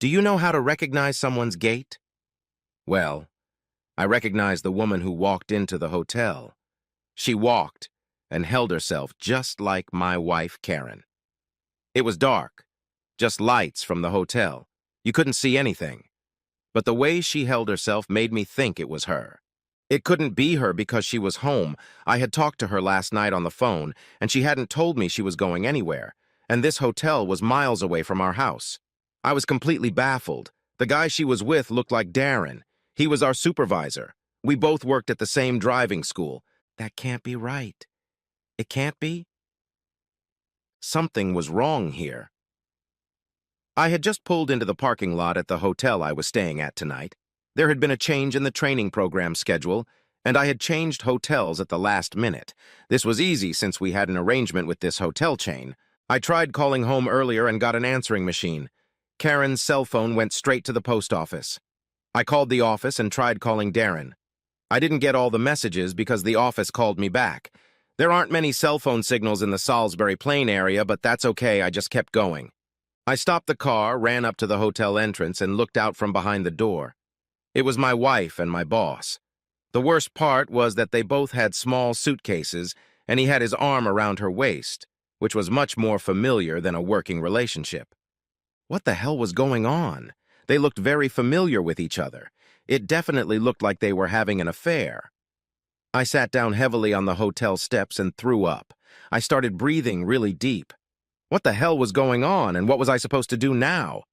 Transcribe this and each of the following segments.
Do you know how to recognize someone's gait? Well, I recognized the woman who walked into the hotel. She walked and held herself just like my wife, Karen. It was dark, just lights from the hotel. You couldn't see anything. But the way she held herself made me think it was her. It couldn't be her because she was home. I had talked to her last night on the phone, and she hadn't told me she was going anywhere. And this hotel was miles away from our house. I was completely baffled. The guy she was with looked like Darren. He was our supervisor. We both worked at the same driving school. That can't be right. It can't be? Something was wrong here. I had just pulled into the parking lot at the hotel I was staying at tonight. There had been a change in the training program schedule, and I had changed hotels at the last minute. This was easy since we had an arrangement with this hotel chain. I tried calling home earlier and got an answering machine. Karen's cell phone went straight to the post office. I called the office and tried calling Darren. I didn't get all the messages because the office called me back. There aren't many cell phone signals in the Salisbury Plain area, but that's okay, I just kept going. I stopped the car, ran up to the hotel entrance, and looked out from behind the door. It was my wife and my boss. The worst part was that they both had small suitcases, and he had his arm around her waist, which was much more familiar than a working relationship. What the hell was going on? They looked very familiar with each other. It definitely looked like they were having an affair. I sat down heavily on the hotel steps and threw up. I started breathing really deep. What the hell was going on, and what was I supposed to do now?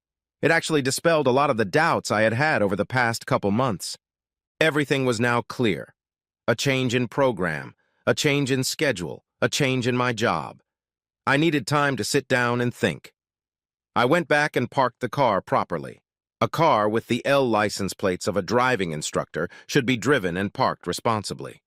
It actually dispelled a lot of the doubts I had had over the past couple months. Everything was now clear. A change in program, a change in schedule, a change in my job. I needed time to sit down and think. I went back and parked the car properly. A car with the L license plates of a driving instructor should be driven and parked responsibly.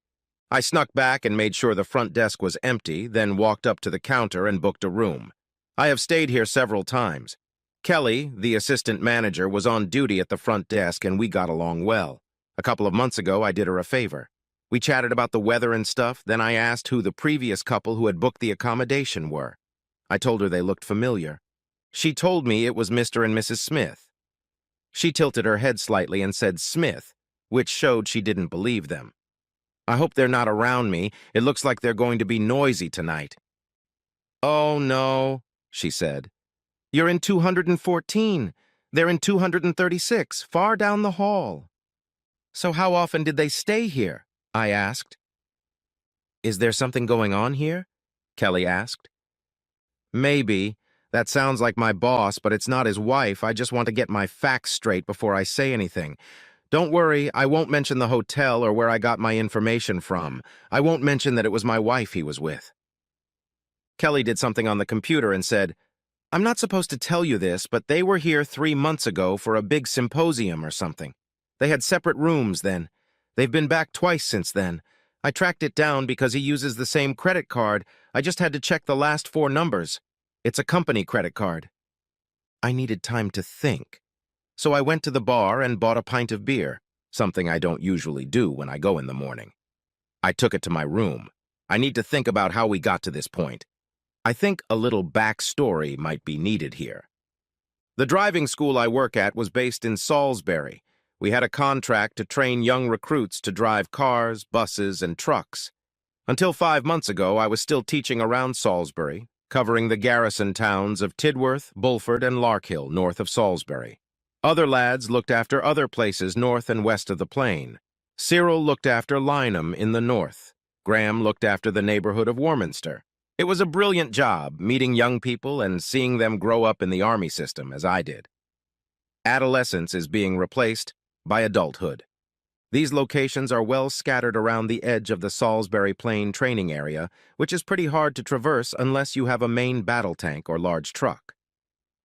I snuck back and made sure the front desk was empty, then walked up to the counter and booked a room. I have stayed here several times. Kelly, the assistant manager, was on duty at the front desk and we got along well. A couple of months ago, I did her a favor. We chatted about the weather and stuff, then I asked who the previous couple who had booked the accommodation were. I told her they looked familiar. She told me it was Mr. and Mrs. Smith. She tilted her head slightly and said Smith, which showed she didn't believe them. I hope they're not around me. It looks like they're going to be noisy tonight. Oh, no, she said. You're in 214. They're in 236, far down the hall. So how often did they stay here? I asked. Is there something going on here? Kelly asked. Maybe. That sounds like my boss, but it's not his wife. I just want to get my facts straight before I say anything. Don't worry, I won't mention the hotel or where I got my information from. I won't mention that it was my wife he was with. Kelly did something on the computer and said, I'm not supposed to tell you this, but they were here 3 months ago for a big symposium or something. They had separate rooms then. They've been back twice since then. I tracked it down because he uses the same credit card. I just had to check the last 4 numbers. It's a company credit card. I needed time to think. So I went to the bar and bought a pint of beer, something I don't usually do when I go in the morning. I took it to my room. I need to think about how we got to this point. I think a little backstory might be needed here. The driving school I work at was based in Salisbury. We had a contract to train young recruits to drive cars, buses, and trucks. Until 5 months ago, I was still teaching around Salisbury, covering the garrison towns of Tidworth, Bulford, and Larkhill north of Salisbury. Other lads looked after other places north and west of the plain. Cyril looked after Lynham in the north. Graham looked after the neighborhood of Warminster. It was a brilliant job, meeting young people and seeing them grow up in the army system, as I did. Adolescence is being replaced by adulthood. These locations are well scattered around the edge of the Salisbury Plain training area, which is pretty hard to traverse unless you have a main battle tank or large truck.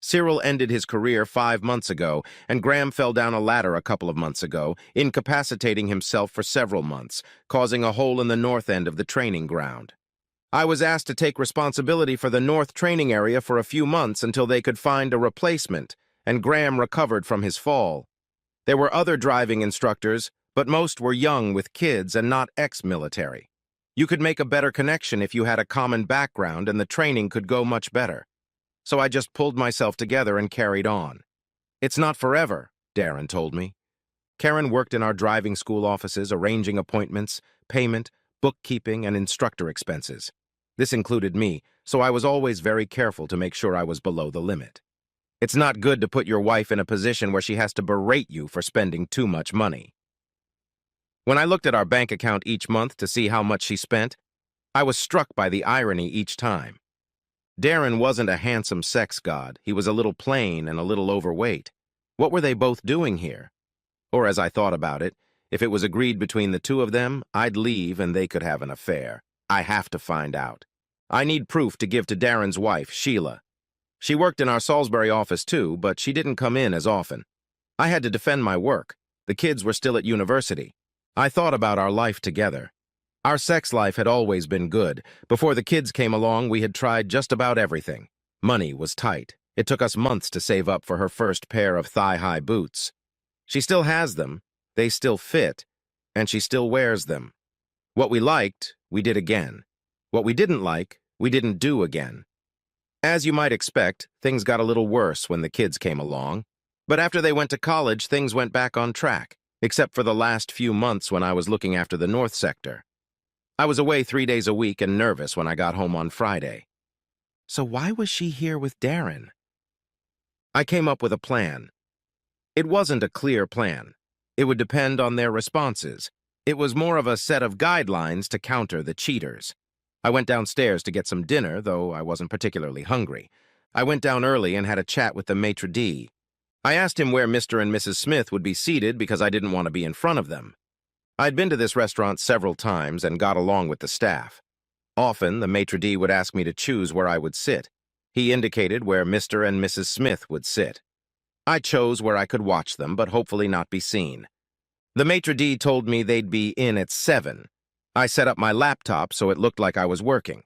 Cyril ended his career 5 months ago, and Graham fell down a ladder a couple of months ago, incapacitating himself for several months, causing a hole in the north end of the training ground. I was asked to take responsibility for the north training area for a few months until they could find a replacement, and Graham recovered from his fall. There were other driving instructors, but most were young with kids and not ex-military. You could make a better connection if you had a common background, and the training could go much better. So I just pulled myself together and carried on. It's not forever, Darren told me. Karen worked in our driving school offices, arranging appointments, payment, bookkeeping, and instructor expenses. This included me, so I was always very careful to make sure I was below the limit. It's not good to put your wife in a position where she has to berate you for spending too much money. When I looked at our bank account each month to see how much she spent, I was struck by the irony each time. Darren wasn't a handsome sex god. He was a little plain and a little overweight. What were they both doing here? Or as I thought about it, if it was agreed between the two of them, I'd leave and they could have an affair. I have to find out. I need proof to give to Darren's wife, Sheila. She worked in our Salisbury office too, but she didn't come in as often. I had to defend my work. The kids were still at university. I thought about our life together. Our sex life had always been good. Before the kids came along, we had tried just about everything. Money was tight. It took us months to save up for her first pair of thigh-high boots. She still has them, they still fit, and she still wears them. What we liked, we did again. What we didn't like, we didn't do again. As you might expect, things got a little worse when the kids came along. But after they went to college, things went back on track, except for the last few months when I was looking after the North Sector. I was away 3 days a week and nervous when I got home on Friday. So why was she here with Darren? I came up with a plan. It wasn't a clear plan. It would depend on their responses. It was more of a set of guidelines to counter the cheaters. I went downstairs to get some dinner, though I wasn't particularly hungry. I went down early and had a chat with the maitre d'. I asked him where Mr. and Mrs. Smith would be seated because I didn't want to be in front of them. I'd been to this restaurant several times and got along with the staff. Often, the maitre d' would ask me to choose where I would sit. He indicated where Mr. and Mrs. Smith would sit. I chose where I could watch them, but hopefully not be seen. The maitre d' told me they'd be in at 7. I set up my laptop so it looked like I was working.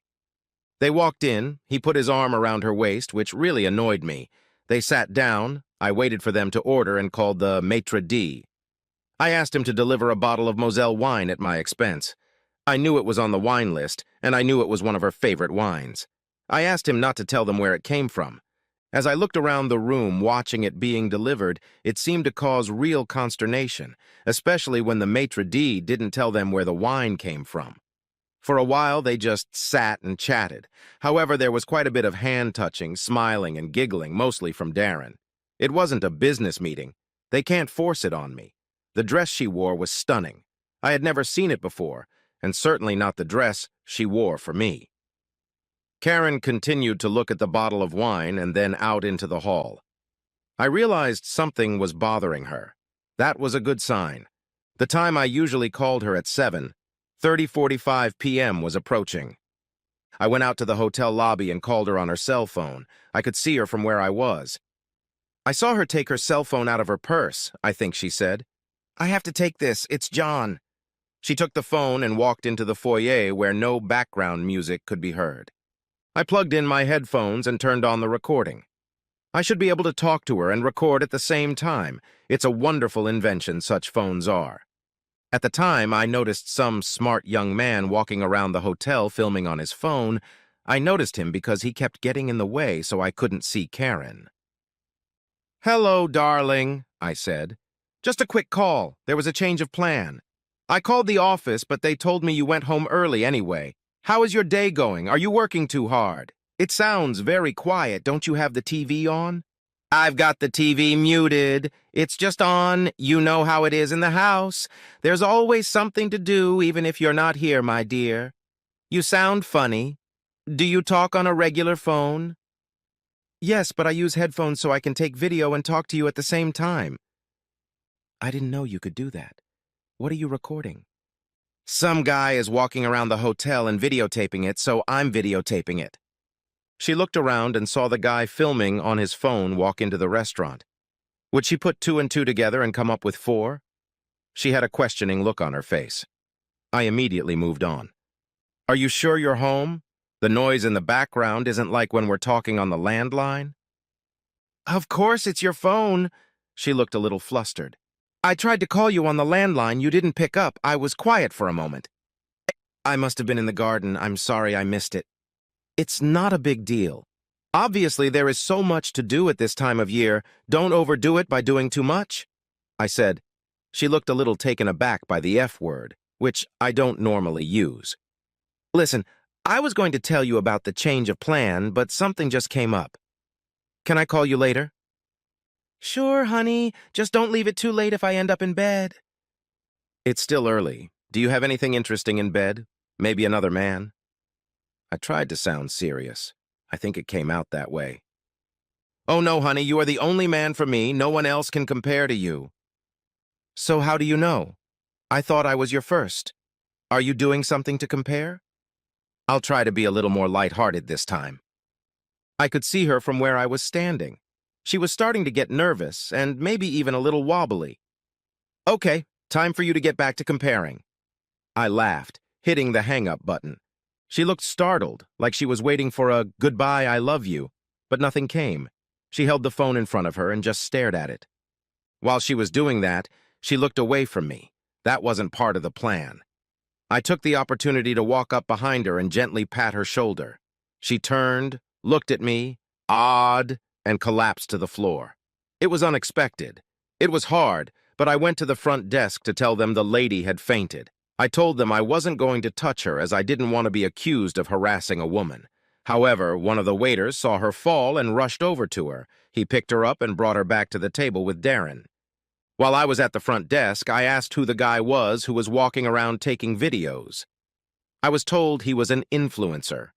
They walked in, he put his arm around her waist, which really annoyed me. They sat down, I waited for them to order and called the maitre d'. I asked him to deliver a bottle of Moselle wine at my expense. I knew it was on the wine list, and I knew it was one of her favorite wines. I asked him not to tell them where it came from. As I looked around the room watching it being delivered, it seemed to cause real consternation, especially when the maitre d' didn't tell them where the wine came from. For a while, they just sat and chatted. However, there was quite a bit of hand-touching, smiling, and giggling, mostly from Darren. It wasn't a business meeting. They can't force it on me. The dress she wore was stunning. I had never seen it before, and certainly not the dress she wore for me. Karen continued to look at the bottle of wine and then out into the hall. I realized something was bothering her. That was a good sign. The time I usually called her at 7, 30:45 p.m. was approaching. I went out to the hotel lobby and called her on her cell phone. I could see her from where I was. I saw her take her cell phone out of her purse, I think she said. "I have to take this, it's John." She took the phone and walked into the foyer where no background music could be heard. I plugged in my headphones and turned on the recording. I should be able to talk to her and record at the same time. It's a wonderful invention such phones are. At the time, I noticed some smart young man walking around the hotel filming on his phone. I noticed him because he kept getting in the way so I couldn't see Karen. "Hello, darling," I said. "Just a quick call. There was a change of plan. I called the office, but they told me you went home early anyway. How is your day going? Are you working too hard? It sounds very quiet. Don't you have the TV on?" "I've got the TV muted. It's just on. You know how it is in the house. There's always something to do, even if you're not here, my dear. You sound funny. Do you talk on a regular phone?" "Yes, but I use headphones so I can take video and talk to you at the same time." "I didn't know you could do that. What are you recording?" "Some guy is walking around the hotel and videotaping it, so I'm videotaping it." She looked around and saw the guy filming on his phone walk into the restaurant. Would she put 2 and 2 together and come up with 4? She had a questioning look on her face. I immediately moved on. "Are you sure you're home? The noise in the background isn't like when we're talking on the landline?" "Of course it's your phone." She looked a little flustered. "I tried to call you on the landline. You didn't pick up. I was quiet for a moment." "I must have been in the garden. I'm sorry I missed it." "It's not a big deal." Obviously, there is so much to do at this time of year. Don't overdo it by doing too much, I said. She looked a little taken aback by the F word, which I don't normally use. Listen, I was going to tell you about the change of plan, but something just came up. Can I call you later? Sure, honey. Just don't leave it too late if I end up in bed. It's still early. Do you have anything interesting in bed? Maybe another man? I tried to sound serious. I think it came out that way. Oh no, honey, you are the only man for me. No one else can compare to you. So how do you know? I thought I was your first. Are you doing something to compare? I'll try to be a little more lighthearted this time. I could see her from where I was standing. She was starting to get nervous and maybe even a little wobbly. Okay, time for you to get back to comparing. I laughed, hitting the hang-up button. She looked startled, like she was waiting for a goodbye, I love you, but nothing came. She held the phone in front of her and just stared at it. While she was doing that, she looked away from me. That wasn't part of the plan. I took the opportunity to walk up behind her and gently pat her shoulder. She turned, looked at me, awed, and collapsed to the floor. It was unexpected. It was hard, but I went to the front desk to tell them the lady had fainted. I told them I wasn't going to touch her as I didn't want to be accused of harassing a woman. However, one of the waiters saw her fall and rushed over to her. He picked her up and brought her back to the table with Darren. While I was at the front desk, I asked who the guy was who was walking around taking videos. I was told he was an influencer.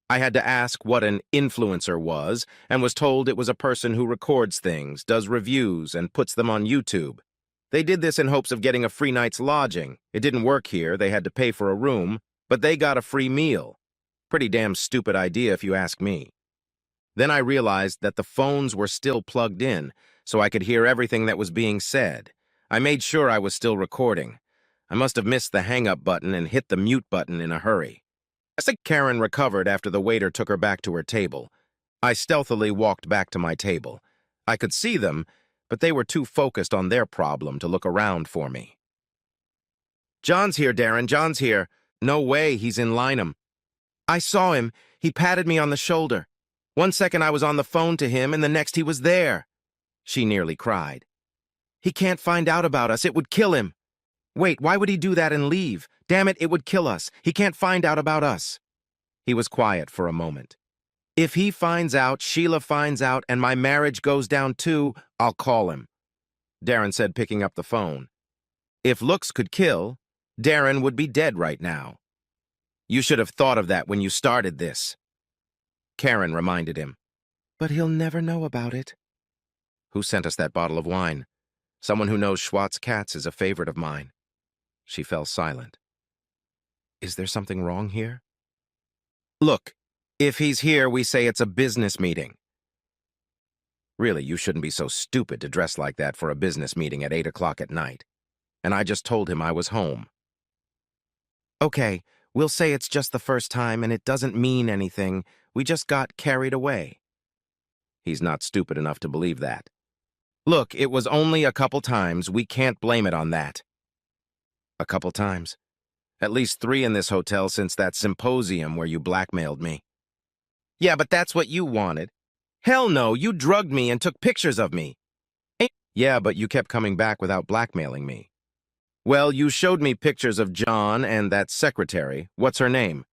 I had to ask what an influencer was and was told it was a person who records things, does reviews, and puts them on YouTube. They did this in hopes of getting a free night's lodging. It didn't work here, they had to pay for a room, but they got a free meal. Pretty damn stupid idea if you ask me. Then I realized that the phones were still plugged in, so I could hear everything that was being said. I made sure I was still recording. I must have missed the hang-up button and hit the mute button in a hurry. I think Karen recovered after the waiter took her back to her table. I stealthily walked back to my table. I could see them, but they were too focused on their problem to look around for me. John's here, Darren, John's here. No way, he's in Lynham. I saw him. He patted me on the shoulder. 1 second I was on the phone to him, and the next he was there. She nearly cried. He can't find out about us. It would kill him. Wait, why would he do that and leave? Damn it, it would kill us. He can't find out about us. He was quiet for a moment. If he finds out, Sheila finds out, and my marriage goes down too, I'll call him. Darren said, picking up the phone. If looks could kill, Darren would be dead right now. You should have thought of that when you started this. Karen reminded him. But he'll never know about it. Who sent us that bottle of wine? Someone who knows Schwartz Katz is a favorite of mine. She fell silent. Is there something wrong here? Look, if he's here, we say it's a business meeting. Really, you shouldn't be so stupid to dress like that for a business meeting at 8 o'clock at night. And I just told him I was home. Okay, we'll say it's just the first time and it doesn't mean anything. We just got carried away. He's not stupid enough to believe that. Look, it was only a couple times. We can't blame it on that. A couple times? At least 3 in this hotel since that symposium where you blackmailed me. Yeah, but that's what you wanted. Hell no, you drugged me and took pictures of me. Yeah, but you kept coming back without blackmailing me. Well, you showed me pictures of John and that secretary. What's her name?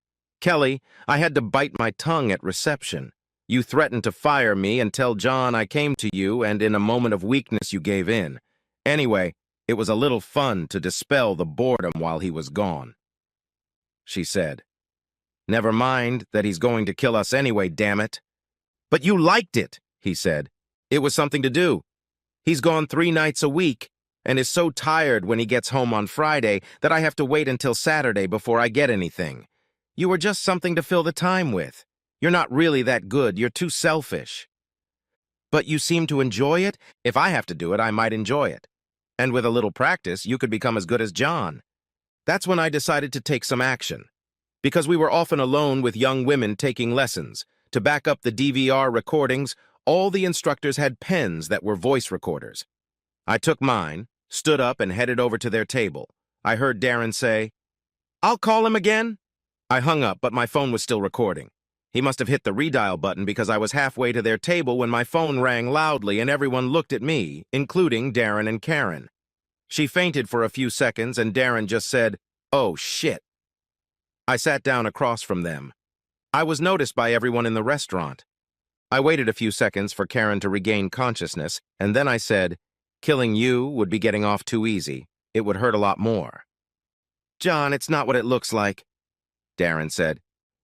Kelly. I had to bite my tongue at reception. You threatened to fire me and tell John I came to you, and in a moment of weakness you gave in. Anyway, it was a little fun to dispel the boredom while he was gone. She said, Never mind that he's going to kill us anyway, damn it. But you liked it, he said. It was something to do. He's gone 3 nights a week and is so tired when he gets home on Friday that I have to wait until Saturday before I get anything. You were just something to fill the time with. You're not really that good. You're too selfish. But you seem to enjoy it. If I have to do it, I might enjoy it. And with a little practice, you could become as good as John. That's when I decided to take some action. Because we were often alone with young women taking lessons. To back up the DVR recordings, all the instructors had pens that were voice recorders. I took mine, stood up, and headed over to their table. I heard Darren say, I'll call him again. I hung up, but my phone was still recording. He must have hit the redial button because I was halfway to their table when my phone rang loudly and everyone looked at me, including Darren and Karen. She fainted for a few seconds and Darren just said, "Oh, shit." I sat down across from them. I was noticed by everyone in the restaurant. I waited a few seconds for Karen to regain consciousness, and then I said, "Killing you would be getting off too easy. It would hurt a lot more." "John, it's not what it looks like," Darren said.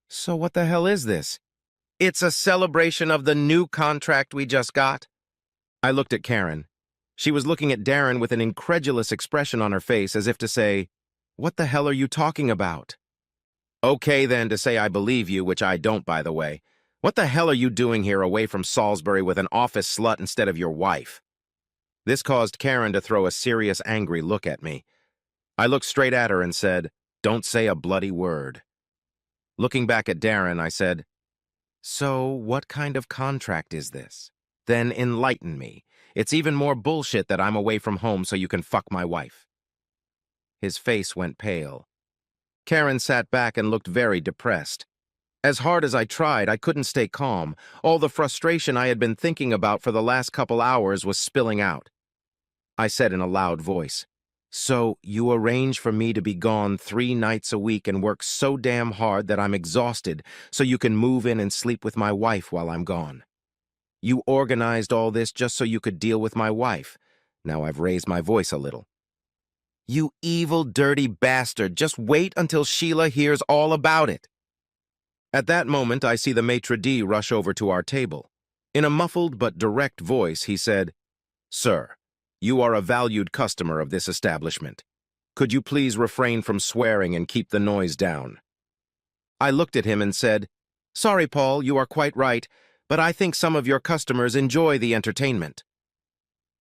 "So what the hell is this?" "It's a celebration of the new contract we just got." I looked at Karen. She was looking at Darren with an incredulous expression on her face as if to say, "What the hell are you talking about?" "Okay, then, to say I believe you, which I don't, by the way. What the hell are you doing here away from Salisbury with an office slut instead of your wife?" This caused Karen to throw a serious, angry look at me. I looked straight at her and said, "Don't say a bloody word." Looking back at Darren, I said, "So, what kind of contract is this? Then enlighten me. It's even more bullshit that I'm away from home so you can fuck my wife." His face went pale. Karen sat back and looked very depressed. As hard as I tried, I couldn't stay calm. All the frustration I had been thinking about for the last couple hours was spilling out. I said in a loud voice, "So, you arrange for me to be gone 3 nights a week and work so damn hard that I'm exhausted so you can move in and sleep with my wife while I'm gone. You organized all this just so you could deal with my wife. Now I've raised my voice a little. You evil, dirty bastard, just wait until Sheila hears all about it." At that moment, I see the maitre d' rush over to our table. In a muffled but direct voice, he said, "Sir, you are a valued customer of this establishment. Could you please refrain from swearing and keep the noise down?" I looked at him and said, "Sorry, Paul, you are quite right, but I think some of your customers enjoy the entertainment."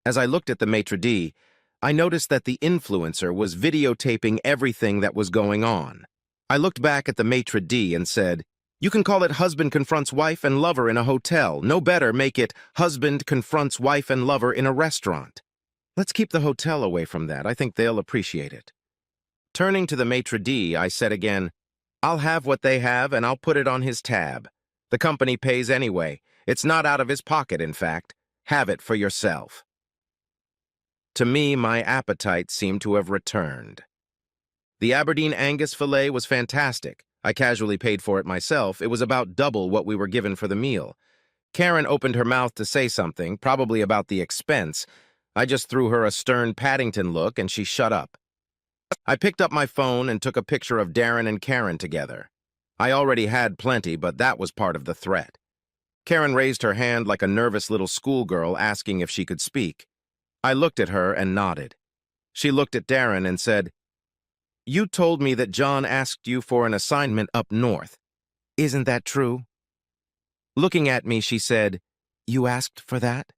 As I looked at the maitre d', I noticed that the influencer was videotaping everything that was going on. I looked back at the maitre d' and said, "You can call it husband confronts wife and lover in a hotel. No better make it husband confronts wife and lover in a restaurant. Let's keep the hotel away from that. I think they'll appreciate it." Turning to the maitre d', I said again, "I'll have what they have and I'll put it on his tab. The company pays anyway. It's not out of his pocket, in fact. Have it for yourself." To me, my appetite seemed to have returned. The Aberdeen Angus filet was fantastic. I casually paid for it myself. It was about double what we were given for the meal. Karen opened her mouth to say something, probably about the expense. I just threw her a stern Paddington look and she shut up. I picked up my phone and took a picture of Darren and Karen together. I already had plenty, but that was part of the threat. Karen raised her hand like a nervous little schoolgirl asking if she could speak. I looked at her and nodded. She looked at Darren and said, "You told me that John asked you for an assignment up north. Isn't that true?" Looking at me, she said, "You asked for that?"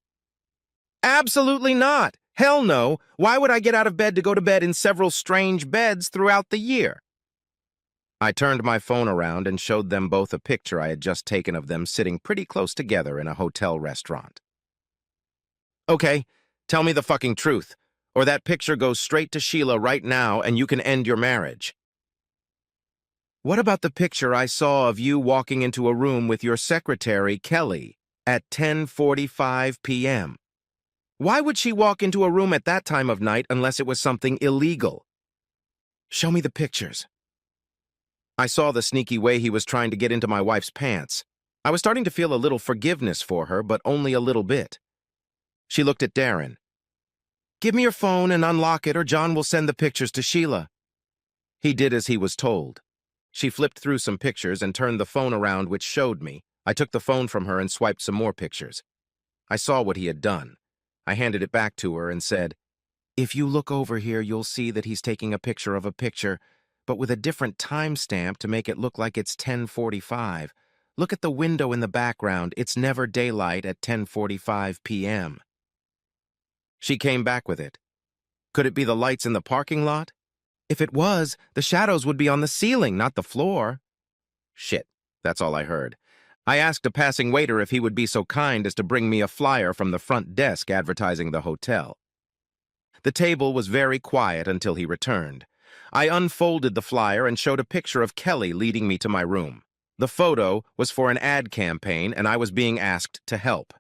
"Absolutely not! Hell no! Why would I get out of bed to go to bed in several strange beds throughout the year?" I turned my phone around and showed them both a picture I had just taken of them sitting pretty close together in a hotel restaurant. "Okay, tell me the fucking truth, or that picture goes straight to Sheila right now and you can end your marriage." "What about the picture I saw of you walking into a room with your secretary, Kelly, at 10:45 p.m.? Why would she walk into a room at that time of night unless it was something illegal?" "Show me the pictures." I saw the sneaky way he was trying to get into my wife's pants. I was starting to feel a little forgiveness for her, but only a little bit. She looked at Darren. "Give me your phone and unlock it, or John will send the pictures to Sheila." He did as he was told. She flipped through some pictures and turned the phone around, which showed me. I took the phone from her and swiped some more pictures. I saw what he had done. I handed it back to her and said, "If you look over here, you'll see that he's taking a picture of a picture, but with a different timestamp to make it look like it's 10:45. Look at the window in the background. It's never daylight at 10:45 p.m. She came back with it. "Could it be the lights in the parking lot? If it was, the shadows would be on the ceiling, not the floor." Shit, that's all I heard. I asked a passing waiter if he would be so kind as to bring me a flyer from the front desk advertising the hotel. The table was very quiet until he returned. I unfolded the flyer and showed a picture of Kelly leading me to my room. The photo was for an ad campaign, and I was being asked to help.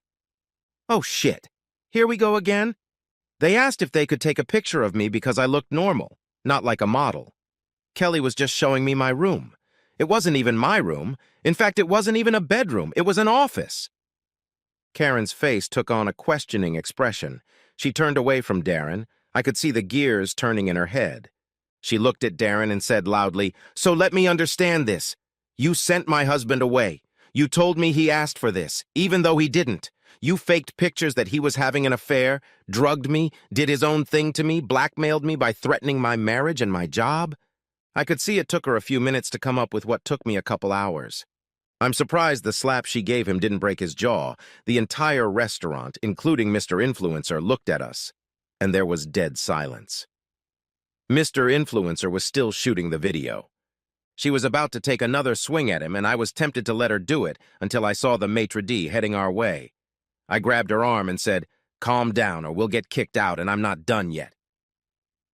Oh, shit. Here we go again? They asked if they could take a picture of me because I looked normal, not like a model. Kelly was just showing me my room. It wasn't even my room. In fact, it wasn't even a bedroom. It was an office. Karen's face took on a questioning expression. She turned away from Darren. I could see the gears turning in her head. She looked at Darren and said loudly, "So let me understand this. You sent my husband away. You told me he asked for this, even though he didn't. You faked pictures that he was having an affair, drugged me, did his own thing to me, blackmailed me by threatening my marriage and my job." I could see it took her a few minutes to come up with what took me a couple hours. I'm surprised the slap she gave him didn't break his jaw. The entire restaurant, including Mr. Influencer, looked at us, and there was dead silence. Mr. Influencer was still shooting the video. She was about to take another swing at him, and I was tempted to let her do it until I saw the maitre d' heading our way. I grabbed her arm and said, "Calm down or we'll get kicked out, and I'm not done yet."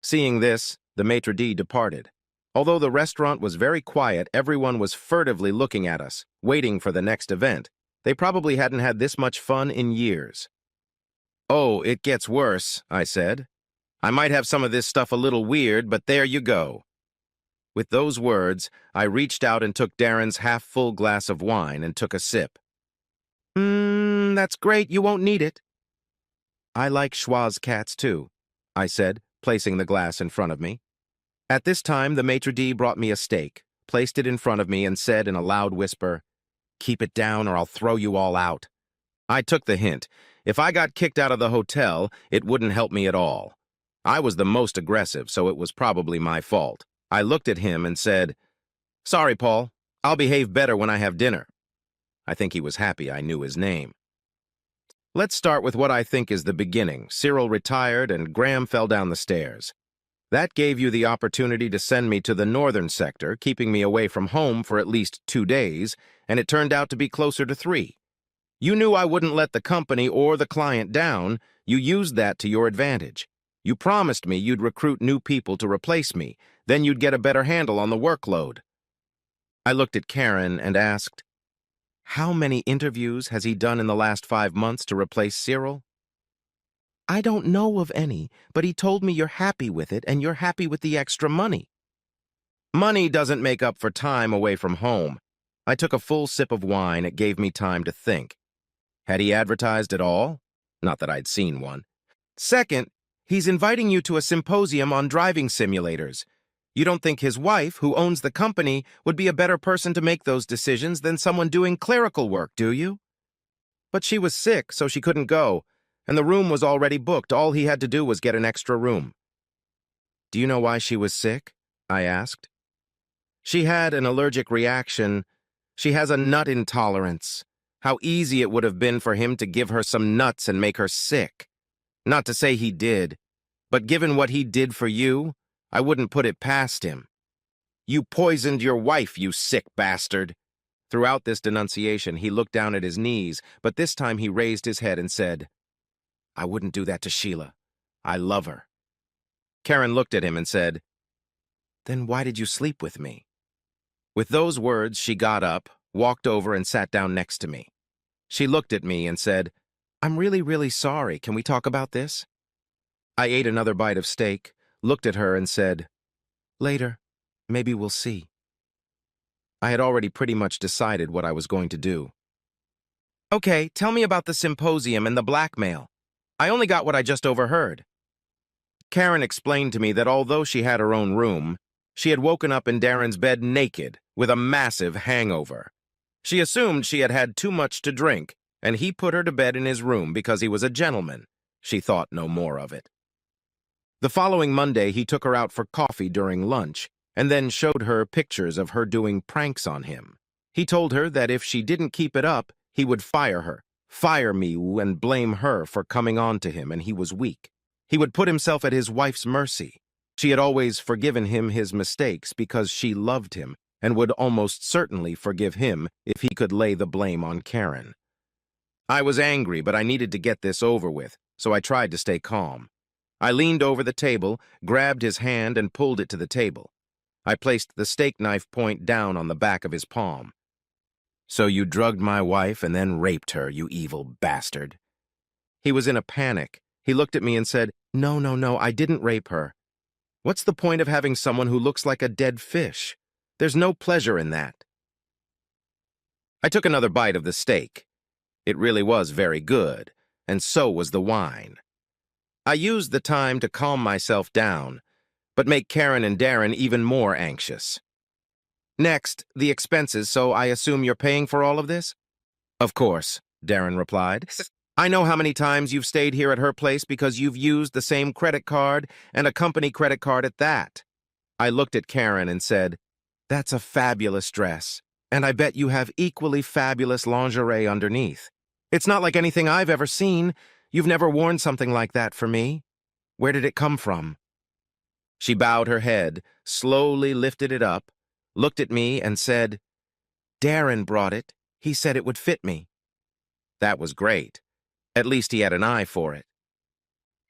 Seeing this, the maitre d' departed. Although the restaurant was very quiet, everyone was furtively looking at us, waiting for the next event. They probably hadn't had this much fun in years. "Oh, it gets worse," I said. "I might have some of this stuff a little weird, but there you go." With those words, I reached out and took Darren's half-full glass of wine and took a sip. That's great, you won't need it." "I like Schwa's cats too," I said, placing the glass in front of me. At this time, the maitre d' brought me a steak, placed it in front of me, and said in a loud whisper, "Keep it down or I'll throw you all out." I took the hint. If I got kicked out of the hotel, it wouldn't help me at all. I was the most aggressive, so it was probably my fault. I looked at him and said, "Sorry, Paul. I'll behave better when I have dinner." I think he was happy I knew his name. Let's start with what I think is the beginning. Cyril retired and Graham fell down the stairs. That gave you the opportunity to send me to the northern sector, keeping me away from home for at least 2 days, and it turned out to be closer to 3. You knew I wouldn't let the company or the client down. You used that to your advantage. You promised me you'd recruit new people to replace me, then you'd get a better handle on the workload. I looked at Karen and asked, "How many interviews has he done in the last 5 months to replace Cyril?" "I don't know of any, but he told me you're happy with it and you're happy with the extra money." Money doesn't make up for time away from home. I took a full sip of wine. It gave me time to think. Had he advertised at all? Not that I'd seen one. Second, he's inviting you to a symposium on driving simulators. You don't think his wife, who owns the company, would be a better person to make those decisions than someone doing clerical work, do you? But she was sick, so she couldn't go, and the room was already booked. All he had to do was get an extra room. "Do you know why she was sick?" I asked. "She had an allergic reaction. She has a nut intolerance. How easy it would have been for him to give her some nuts and make her sick. Not to say he did, but given what he did for you, I wouldn't put it past him. You poisoned your wife, you sick bastard." Throughout this denunciation, he looked down at his knees, but this time he raised his head and said, "I wouldn't do that to Sheila. I love her." Karen looked at him and said, "Then why did you sleep with me?" With those words, she got up, walked over, and sat down next to me. She looked at me and said, "I'm really, really sorry. Can we talk about this?" I ate another bite of steak, looked at her, and said, "Later. Maybe we'll see." I had already pretty much decided what I was going to do. "Okay, tell me about the symposium and the blackmail. I only got what I just overheard." Karen explained to me that although she had her own room, she had woken up in Darren's bed naked, with a massive hangover. She assumed she had had too much to drink, and he put her to bed in his room because he was a gentleman. She thought no more of it. The following Monday, he took her out for coffee during lunch, and then showed her pictures of her doing pranks on him. He told her that if she didn't keep it up, he would fire me and blame her for coming on to him, and he was weak. He would put himself at his wife's mercy. She had always forgiven him his mistakes because she loved him and would almost certainly forgive him if he could lay the blame on Karen. I was angry, but I needed to get this over with, so I tried to stay calm. I leaned over the table, grabbed his hand, and pulled it to the table. I placed the steak knife point down on the back of his palm. So you drugged my wife and then raped her, you evil bastard. He was in a panic. He looked at me and said, No, no, no, I didn't rape her. What's the point of having someone who looks like a dead fish? There's no pleasure in that. I took another bite of the steak. It really was very good, and so was the wine. I used the time to calm myself down, but make Karen and Darren even more anxious. Next, the expenses, so I assume you're paying for all of this? Of course, Darren replied. I know how many times you've stayed here at her place because you've used the same credit card and a company credit card at that. I looked at Karen and said, That's a fabulous dress, and I bet you have equally fabulous lingerie underneath. It's not like anything I've ever seen. You've never worn something like that for me. Where did it come from? She bowed her head, slowly lifted it up, looked at me and said, Darren brought it. He said it would fit me. That was great. At least he had an eye for it.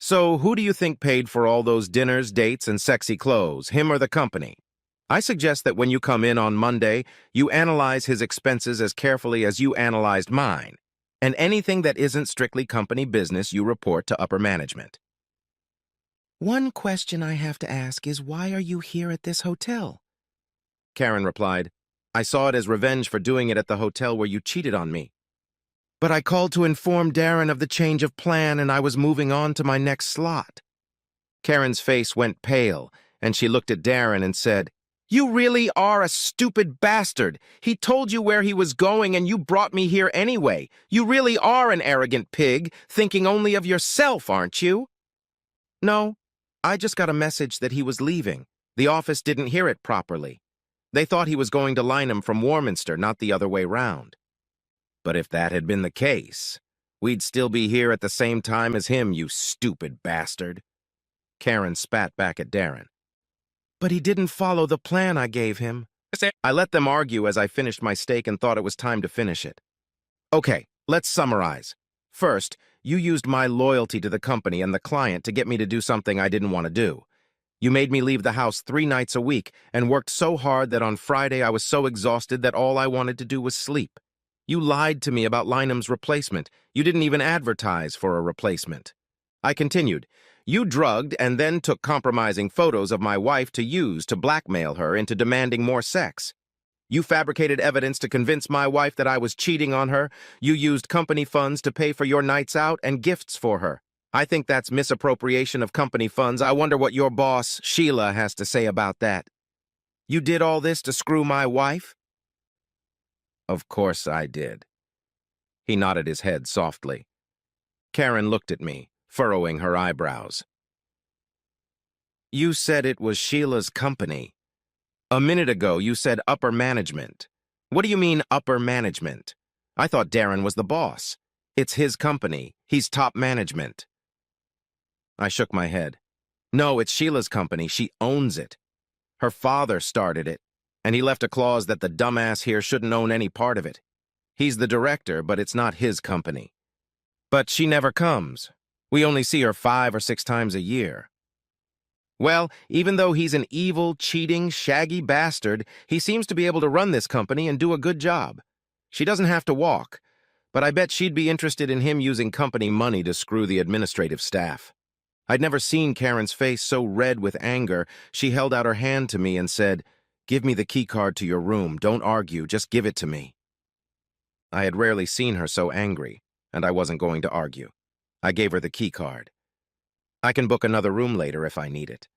So who do you think paid for all those dinners, dates, and sexy clothes, him or the company? I suggest that when you come in on Monday, you analyze his expenses as carefully as you analyzed mine, and anything that isn't strictly company business you report to upper management. One question I have to ask is, why are you here at this hotel? Karen replied, I saw it as revenge for doing it at the hotel where you cheated on me. But I called to inform Darren of the change of plan and I was moving on to my next slot. Karen's face went pale, and she looked at Darren and said, You really are a stupid bastard. He told you where he was going and you brought me here anyway. You really are an arrogant pig, thinking only of yourself, aren't you? No, I just got a message that he was leaving. The office didn't hear it properly. They thought he was going to Lynham from Warminster, not the other way round. But if that had been the case, we'd still be here at the same time as him, you stupid bastard. Karen spat back at Darren. But he didn't follow the plan I gave him. I let them argue as I finished my steak and thought it was time to finish it. Okay, let's summarize. First, you used my loyalty to the company and the client to get me to do something I didn't want to do. You made me leave the house 3 nights a week and worked so hard that on Friday I was so exhausted that all I wanted to do was sleep. You lied to me about Lynham's replacement. You didn't even advertise for a replacement. I continued. You drugged and then took compromising photos of my wife to use to blackmail her into demanding more sex. You fabricated evidence to convince my wife that I was cheating on her. You used company funds to pay for your nights out and gifts for her. I think that's misappropriation of company funds. I wonder what your boss, Sheila, has to say about that. You did all this to screw my wife? Of course I did. He nodded his head softly. Karen looked at me, furrowing her eyebrows. You said it was Sheila's company. A minute ago, you said upper management. What do you mean, upper management? I thought Darren was the boss. It's his company. He's top management. I shook my head. No, it's Sheila's company. She owns it. Her father started it, and he left a clause that the dumbass here shouldn't own any part of it. He's the director, but it's not his company. But she never comes. We only see her 5 or 6 times a year. Well, even though he's an evil, cheating, shaggy bastard, he seems to be able to run this company and do a good job. She doesn't have to walk, but I bet she'd be interested in him using company money to screw the administrative staff. I'd never seen Karen's face so red with anger. She held out her hand to me and said, Give me the key card to your room. Don't argue. Just give it to me. I had rarely seen her so angry, and I wasn't going to argue. I gave her the key card. I can book another room later if I need it.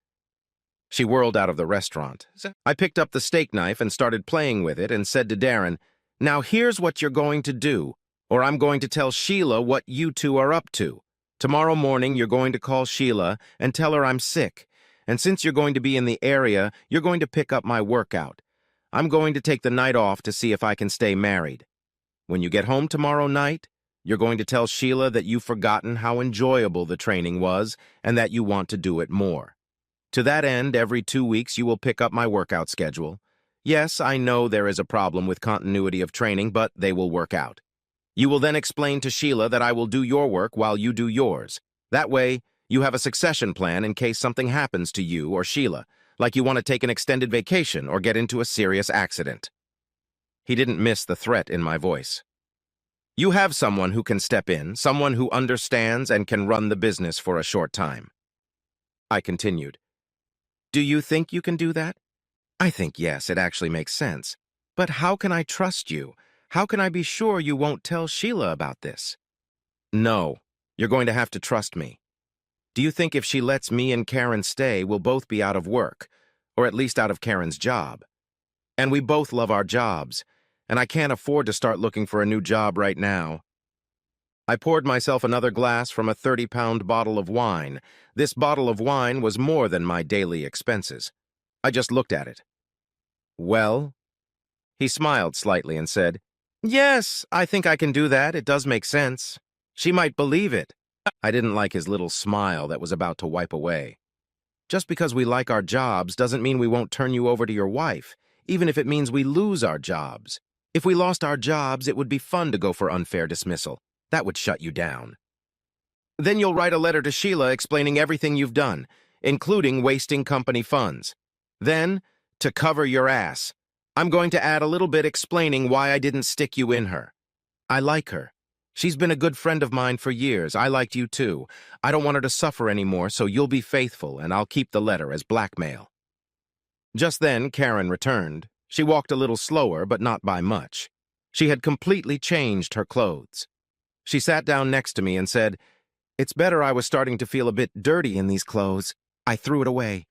She whirled out of the restaurant. I picked up the steak knife and started playing with it and said to Darren, Now here's what you're going to do, or I'm going to tell Sheila what you two are up to. Tomorrow morning you're going to call Sheila and tell her I'm sick, and since you're going to be in the area, you're going to pick up my workout. I'm going to take the night off to see if I can stay married. When you get home tomorrow night, you're going to tell Sheila that you've forgotten how enjoyable the training was and that you want to do it more. To that end, every 2 weeks you will pick up my workout schedule. Yes, I know there is a problem with continuity of training, but they will work out. You will then explain to Sheila that I will do your work while you do yours. That way, you have a succession plan in case something happens to you or Sheila, like you want to take an extended vacation or get into a serious accident. He didn't miss the threat in my voice. You have someone who can step in, someone who understands and can run the business for a short time. I continued. Do you think you can do that? I think yes, it actually makes sense. But how can I trust you? How can I be sure you won't tell Sheila about this? No, you're going to have to trust me. Do you think if she lets me and Karen stay, we'll both be out of work, or at least out of Karen's job? And we both love our jobs, and I can't afford to start looking for a new job right now. I poured myself another glass from a 30-pound bottle of wine. This bottle of wine was more than my daily expenses. I just looked at it. Well? He smiled slightly and said, Yes, I think I can do that. It does make sense. She might believe it. I didn't like his little smile that was about to wipe away. Just because we like our jobs doesn't mean we won't turn you over to your wife, even if it means we lose our jobs. If we lost our jobs, it would be fun to go for unfair dismissal. That would shut you down. Then you'll write a letter to Sheila explaining everything you've done, including wasting company funds. Then, to cover your ass, I'm going to add a little bit explaining why I didn't stick you in her. I like her. She's been a good friend of mine for years. I liked you too. I don't want her to suffer anymore, so you'll be faithful, and I'll keep the letter as blackmail. Just then, Karen returned. She walked a little slower, but not by much. She had completely changed her clothes. She sat down next to me and said, It's better. I was starting to feel a bit dirty in these clothes. I threw it away.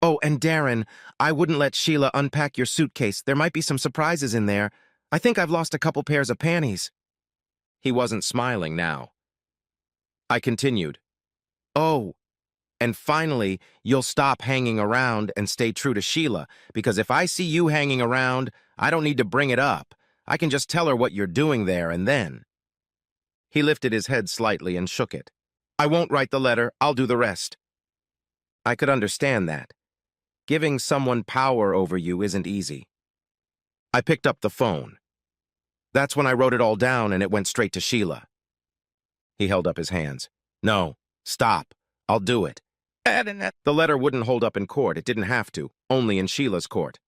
Oh, and Darren, I wouldn't let Sheila unpack your suitcase. There might be some surprises in there. I think I've lost a couple pairs of panties. He wasn't smiling now. I continued, Oh, and finally, you'll stop hanging around and stay true to Sheila, because if I see you hanging around, I don't need to bring it up. I can just tell her what you're doing there and then. He lifted his head slightly and shook it. I won't write the letter. I'll do the rest. I could understand that. Giving someone power over you isn't easy. I picked up the phone. That's when I wrote it all down and it went straight to Sheila. He held up his hands. No, stop. I'll do it. The letter wouldn't hold up in court. It didn't have to, only in Sheila's court.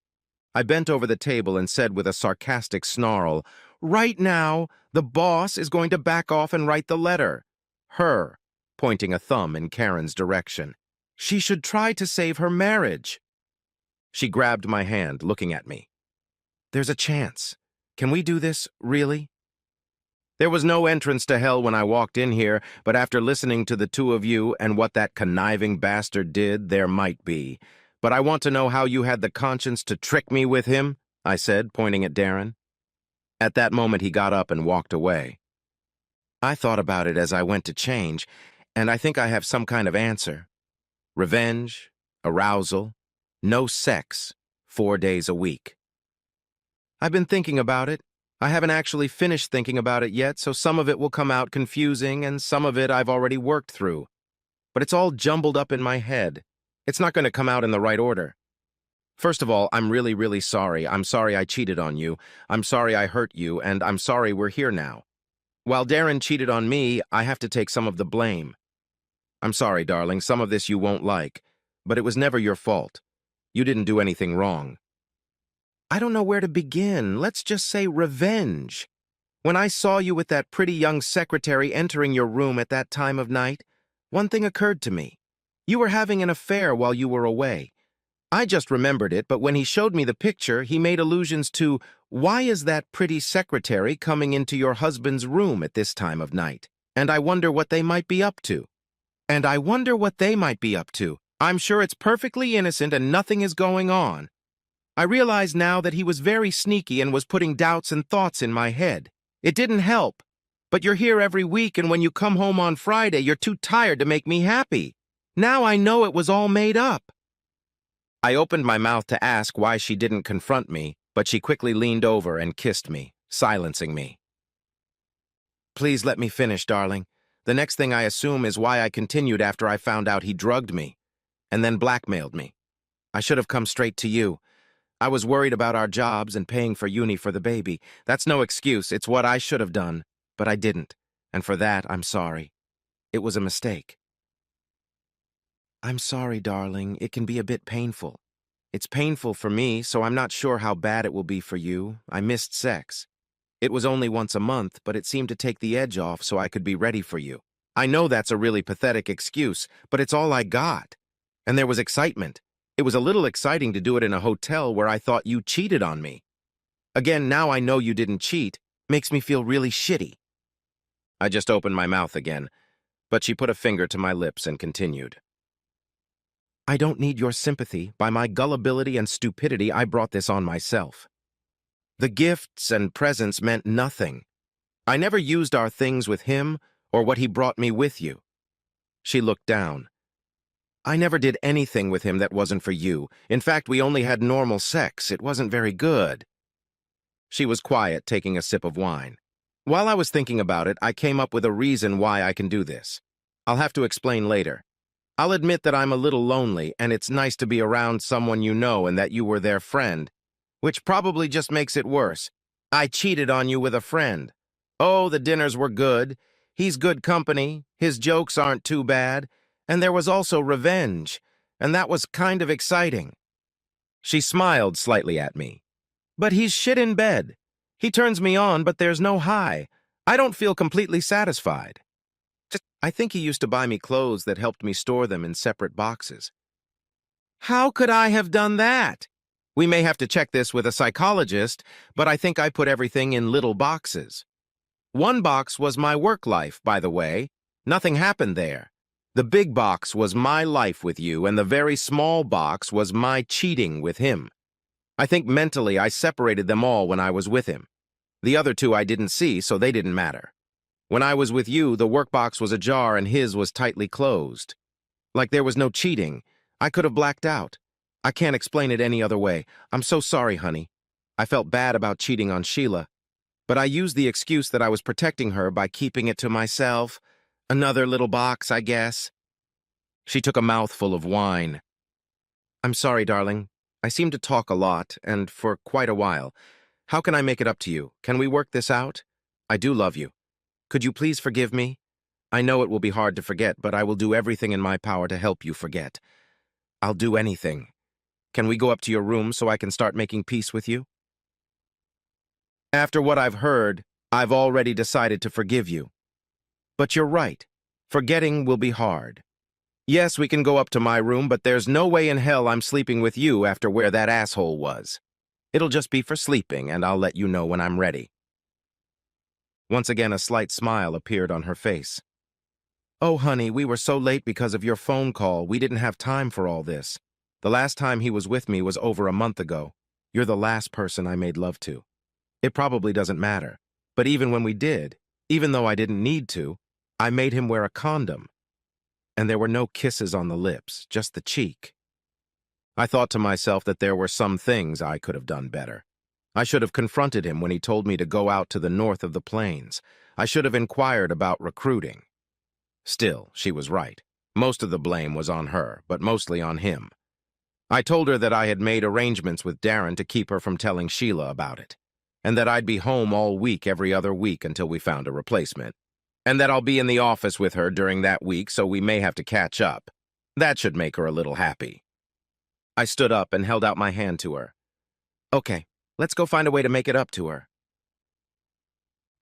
I bent over the table and said with a sarcastic snarl, Right now, the boss is going to back off and write the letter. Her, pointing a thumb in Karen's direction. She should try to save her marriage. She grabbed my hand, looking at me. There's a chance. Can we do this, really? There was no entrance to hell when I walked in here, but after listening to the two of you and what that conniving bastard did, there might be. But I want to know how you had the conscience to trick me with him, I said, pointing at Darren. At that moment, he got up and walked away. I thought about it as I went to change, and I think I have some kind of answer. Revenge, arousal, no sex, 4 days a week. I've been thinking about it. I haven't actually finished thinking about it yet, so some of it will come out confusing and some of it I've already worked through. But it's all jumbled up in my head. It's not going to come out in the right order. First of all, I'm really, really sorry. I'm sorry I cheated on you. I'm sorry I hurt you, and I'm sorry we're here now. While Darren cheated on me, I have to take some of the blame. I'm sorry, darling, some of this you won't like, but it was never your fault. You didn't do anything wrong. I don't know where to begin. Let's just say revenge. When I saw you with that pretty young secretary entering your room at that time of night, one thing occurred to me. You were having an affair while you were away. I just remembered it, but when he showed me the picture, he made allusions to, why is that pretty secretary coming into your husband's room at this time of night? And I wonder what they might be up to. I'm sure it's perfectly innocent and nothing is going on. I realize now that he was very sneaky and was putting doubts and thoughts in my head. It didn't help. But you're here every week, and when you come home on Friday, you're too tired to make me happy. Now I know it was all made up. I opened my mouth to ask why she didn't confront me, but she quickly leaned over and kissed me, silencing me. Please let me finish, darling. The next thing I assume is why I continued after I found out he drugged me, and then blackmailed me. I should have come straight to you. I was worried about our jobs and paying for uni for the baby. That's no excuse. It's what I should have done, but I didn't. And for that, I'm sorry. It was a mistake. I'm sorry, darling. It can be a bit painful. It's painful for me, so I'm not sure how bad it will be for you. I missed sex. It was only once a month, but it seemed to take the edge off so I could be ready for you. I know that's a really pathetic excuse, but it's all I got. And there was excitement. It was a little exciting to do it in a hotel where I thought you cheated on me. Again, now I know you didn't cheat. Makes me feel really shitty. I just opened my mouth again, but she put a finger to my lips and continued. I don't need your sympathy. By my gullibility and stupidity, I brought this on myself. The gifts and presents meant nothing. I never used our things with him or what he brought me with you. She looked down. I never did anything with him that wasn't for you. In fact, we only had normal sex. It wasn't very good. She was quiet, taking a sip of wine. While I was thinking about it, I came up with a reason why I can do this. I'll have to explain later. I'll admit that I'm a little lonely, and it's nice to be around someone you know and that you were their friend, which probably just makes it worse. I cheated on you with a friend. Oh, the dinners were good. He's good company. His jokes aren't too bad. And there was also revenge, and that was kind of exciting. She smiled slightly at me. But he's shit in bed. He turns me on, but there's no high. I don't feel completely satisfied. I think he used to buy me clothes that helped me store them in separate boxes. How could I have done that? We may have to check this with a psychologist, but I think I put everything in little boxes. One box was my work life, by the way. Nothing happened there. The big box was my life with you, and the very small box was my cheating with him. I think mentally I separated them all when I was with him. The other two I didn't see, so they didn't matter. When I was with you, the workbox was ajar and his was tightly closed. Like there was no cheating. I could have blacked out. I can't explain it any other way. I'm so sorry, honey. I felt bad about cheating on Sheila, but I used the excuse that I was protecting her by keeping it to myself. Another little box, I guess. She took a mouthful of wine. I'm sorry, darling. I seem to talk a lot, and for quite a while. How can I make it up to you? Can we work this out? I do love you. Could you please forgive me? I know it will be hard to forget, but I will do everything in my power to help you forget. I'll do anything. Can we go up to your room so I can start making peace with you? After what I've heard, I've already decided to forgive you. But you're right. Forgetting will be hard. Yes, we can go up to my room, but there's no way in hell I'm sleeping with you after where that asshole was. It'll just be for sleeping, and I'll let you know when I'm ready. Once again, a slight smile appeared on her face. Oh, honey, we were so late because of your phone call. We didn't have time for all this. The last time he was with me was over a month ago. You're the last person I made love to. It probably doesn't matter. But even when we did, even though I didn't need to, I made him wear a condom. And there were no kisses on the lips, just the cheek. I thought to myself that there were some things I could have done better. I should have confronted him when he told me to go out to the north of the plains. I should have inquired about recruiting. Still, she was right. Most of the blame was on her, but mostly on him. I told her that I had made arrangements with Darren to keep her from telling Sheila about it, and that I'd be home all week every other week until we found a replacement, and that I'll be in the office with her during that week, so we may have to catch up. That should make her a little happy. I stood up and held out my hand to her. Okay, let's go find a way to make it up to her.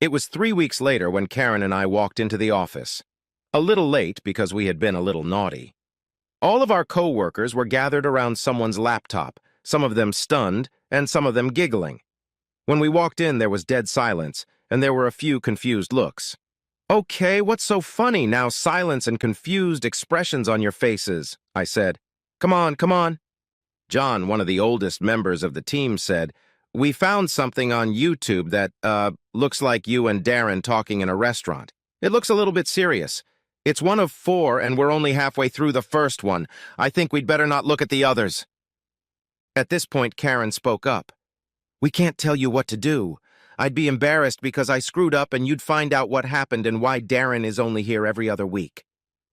It was 3 weeks later when Karen and I walked into the office. A little late because we had been a little naughty. All of our co-workers were gathered around someone's laptop, some of them stunned and some of them giggling. When we walked in, there was dead silence, and there were a few confused looks. Okay, what's so funny now? Silence and confused expressions on your faces, I said. Come on, come on. John, one of the oldest members of the team, said, we found something on YouTube that, looks like you and Darren talking in a restaurant. It looks a little bit serious. It's one of 4, and we're only halfway through the first one. I think we'd better not look at the others. At this point, Karen spoke up. We can't tell you what to do. I'd be embarrassed because I screwed up and you'd find out what happened and why Darren is only here every other week.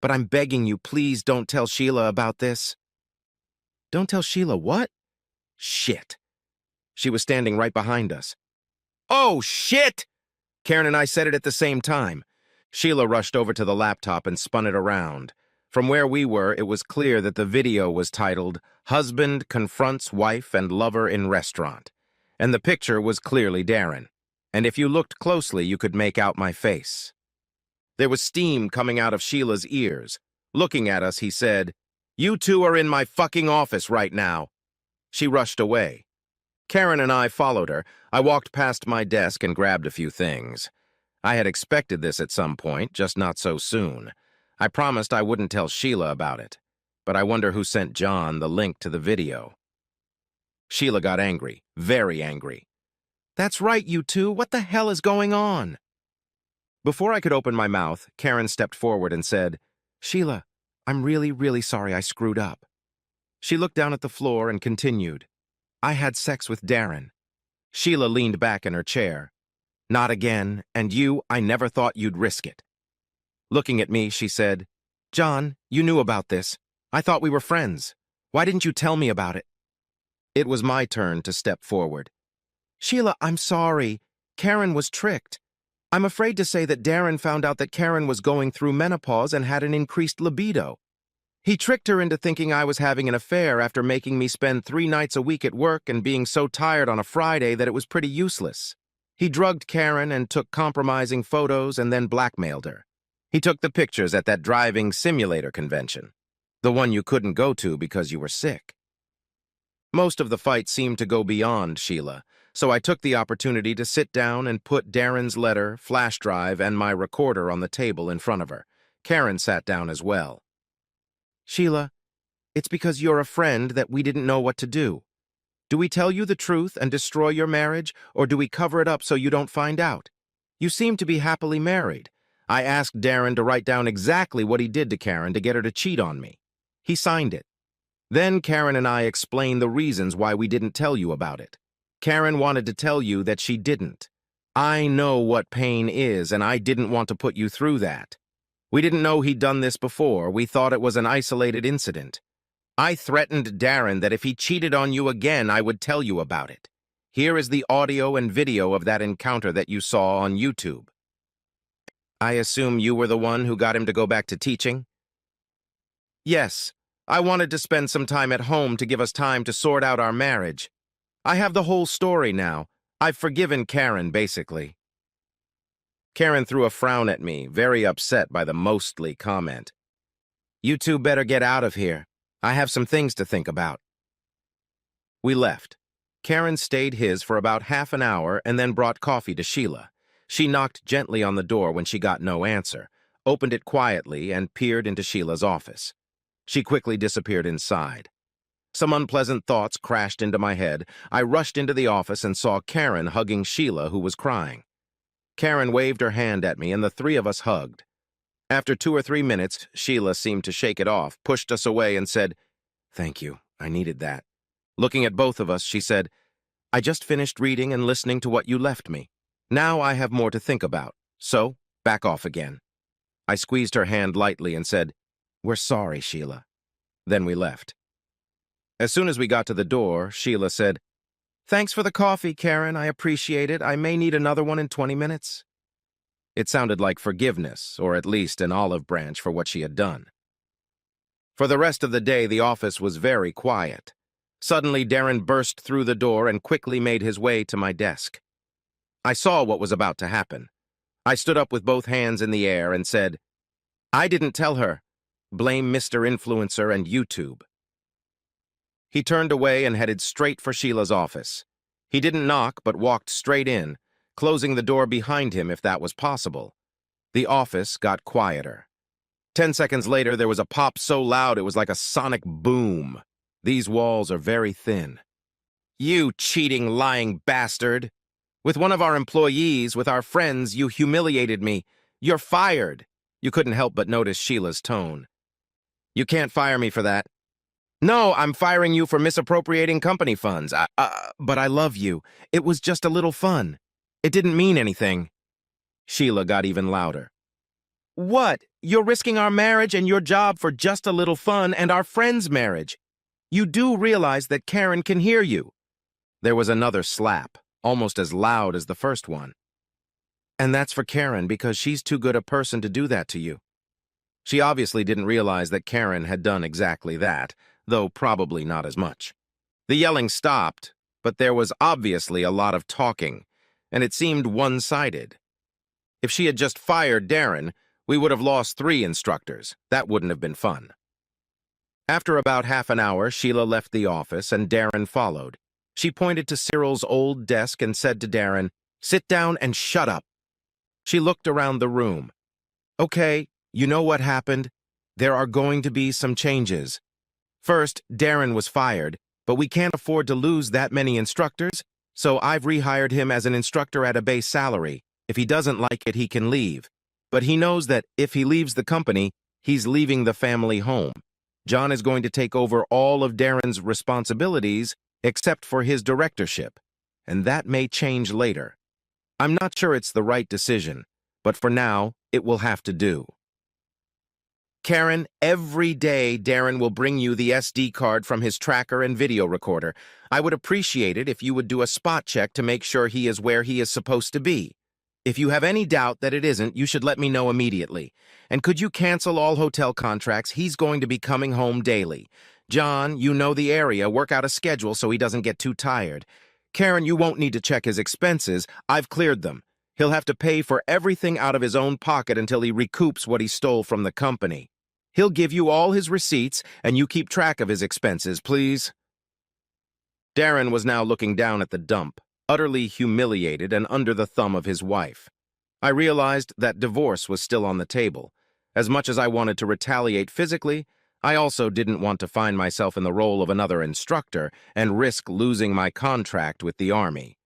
But I'm begging you, please don't tell Sheila about this. Don't tell Sheila what? Shit. She was standing right behind us. Oh, shit! Karen and I said it at the same time. Sheila rushed over to the laptop and spun it around. From where we were, it was clear that the video was titled, "Husband Confronts Wife and Lover in Restaurant," and the picture was clearly Darren. And if you looked closely, you could make out my face. There was steam coming out of Sheila's ears. Looking at us, he said, "You two are in my fucking office right now." She rushed away. Karen and I followed her. I walked past my desk and grabbed a few things. I had expected this at some point, just not so soon. I promised I wouldn't tell Sheila about it, but I wonder who sent John the link to the video. Sheila got angry, very angry. "That's right, you two. What the hell is going on?" Before I could open my mouth, Karen stepped forward and said, "Sheila, I'm really, really sorry I screwed up." She looked down at the floor and continued, "I had sex with Darren." Sheila leaned back in her chair. "Not again, and you, I never thought you'd risk it." Looking at me, she said, "John, you knew about this. I thought we were friends. Why didn't you tell me about it?" It was my turn to step forward. "Sheila, I'm sorry. Karen was tricked. I'm afraid to say that Darren found out that Karen was going through menopause and had an increased libido. He tricked her into thinking I was having an affair after making me spend 3 nights a week at work and being so tired on a Friday that it was pretty useless. He drugged Karen and took compromising photos and then blackmailed her. He took the pictures at that driving simulator convention, the one you couldn't go to because you were sick." Most of the fight seemed to go beyond Sheila, so I took the opportunity to sit down and put Darren's letter, flash drive, and my recorder on the table in front of her. Karen sat down as well. "Sheila, it's because you're a friend that we didn't know what to do. Do we tell you the truth and destroy your marriage, or do we cover it up so you don't find out? You seem to be happily married. I asked Darren to write down exactly what he did to Karen to get her to cheat on me. He signed it. Then Karen and I explained the reasons why we didn't tell you about it. Karen wanted to tell you that she didn't. I know what pain is, and I didn't want to put you through that. We didn't know he'd done this before. We thought it was an isolated incident. I threatened Darren that if he cheated on you again, I would tell you about it. Here is the audio and video of that encounter that you saw on YouTube." "I assume you were the one who got him to go back to teaching?" "Yes. I wanted to spend some time at home to give us time to sort out our marriage. I have the whole story now. I've forgiven Karen, basically." Karen threw a frown at me, very upset by the mostly comment. "You two better get out of here. I have some things to think about." We left. Karen stayed his for about half an hour and then brought coffee to Sheila. She knocked gently on the door when she got no answer, opened it quietly, and peered into Sheila's office. She quickly disappeared inside. Some unpleasant thoughts crashed into my head. I rushed into the office and saw Karen hugging Sheila, who was crying. Karen waved her hand at me, and the three of us hugged. After 2 or 3 minutes, Sheila seemed to shake it off, pushed us away, and said, "Thank you, I needed that." Looking at both of us, she said, "I just finished reading and listening to what you left me. Now I have more to think about, so back off again." I squeezed her hand lightly and said, "We're sorry, Sheila." Then we left. As soon as we got to the door, Sheila said, "Thanks for the coffee, Karen. I appreciate it. I may need another one in 20 minutes. It sounded like forgiveness, or at least an olive branch for what she had done. For the rest of the day, the office was very quiet. Suddenly, Darren burst through the door and quickly made his way to my desk. I saw what was about to happen. I stood up with both hands in the air and said, "I didn't tell her. Blame Mr. Influencer and YouTube." He turned away and headed straight for Sheila's office. He didn't knock, but walked straight in, closing the door behind him if that was possible. The office got quieter. 10 seconds later, there was a pop so loud it was like a sonic boom. These walls are very thin. "You cheating, lying bastard! With one of our employees, with our friends, you humiliated me. You're fired." You couldn't help but notice Sheila's tone. "You can't fire me for that." "No, I'm firing you for misappropriating company funds. But I love you. It was just a little fun. It didn't mean anything." Sheila got even louder. "What? You're risking our marriage and your job for just a little fun and our friend's marriage. You do realize that Karen can hear you." There was another slap, almost as loud as the first one. "And that's for Karen because she's too good a person to do that to you." She obviously didn't realize that Karen had done exactly that, though probably not as much. The yelling stopped, but there was obviously a lot of talking, and it seemed one-sided. If she had just fired Darren, we would have lost 3 instructors. That wouldn't have been fun. After about half an hour, Sheila left the office and Darren followed. She pointed to Cyril's old desk and said to Darren, "Sit down and shut up." She looked around the room. "Okay, you know what happened? There are going to be some changes. First, Darren was fired, but we can't afford to lose that many instructors, so I've rehired him as an instructor at a base salary. If he doesn't like it, he can leave. But he knows that if he leaves the company, he's leaving the family home. John is going to take over all of Darren's responsibilities except for his directorship, and that may change later. I'm not sure it's the right decision, but for now, it will have to do. Karen, every day Darren will bring you the SD card from his tracker and video recorder. I would appreciate it if you would do a spot check to make sure he is where he is supposed to be. If you have any doubt that it isn't, you should let me know immediately. And could you cancel all hotel contracts? He's going to be coming home daily. John, you know the area. Work out a schedule so he doesn't get too tired. Karen, you won't need to check his expenses. I've cleared them. He'll have to pay for everything out of his own pocket until he recoups what he stole from the company. He'll give you all his receipts, and you keep track of his expenses, please." Darren was now looking down at the dump, utterly humiliated and under the thumb of his wife. I realized that divorce was still on the table. As much as I wanted to retaliate physically, I also didn't want to find myself in the role of another instructor and risk losing my contract with the Army.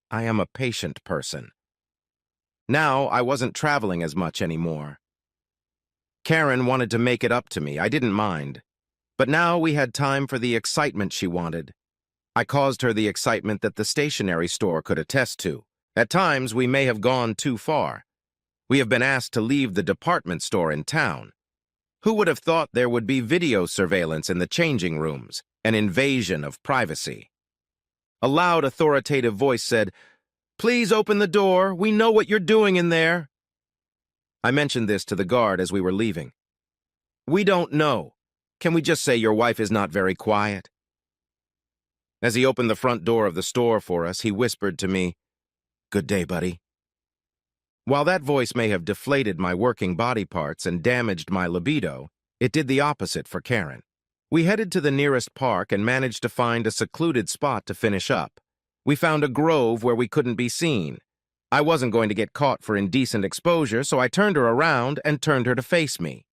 I am a patient person. Now I wasn't traveling as much anymore. Karen wanted to make it up to me. I didn't mind. But now we had time for the excitement she wanted. I caused her the excitement that the stationery store could attest to. At times, we may have gone too far. We have been asked to leave the department store in town. Who would have thought there would be video surveillance in the changing rooms, an invasion of privacy? A loud, authoritative voice said, "Please open the door. We know what you're doing in there." I mentioned this to the guard as we were leaving. "We don't know. Can we just say your wife is not very quiet?" As he opened the front door of the store for us, he whispered to me, "Good day, buddy." While that voice may have deflated my working body parts and damaged my libido, it did the opposite for Karen. We headed to the nearest park and managed to find a secluded spot to finish up. We found a grove where we couldn't be seen. I wasn't going to get caught for indecent exposure, so I turned her around and turned her to face me.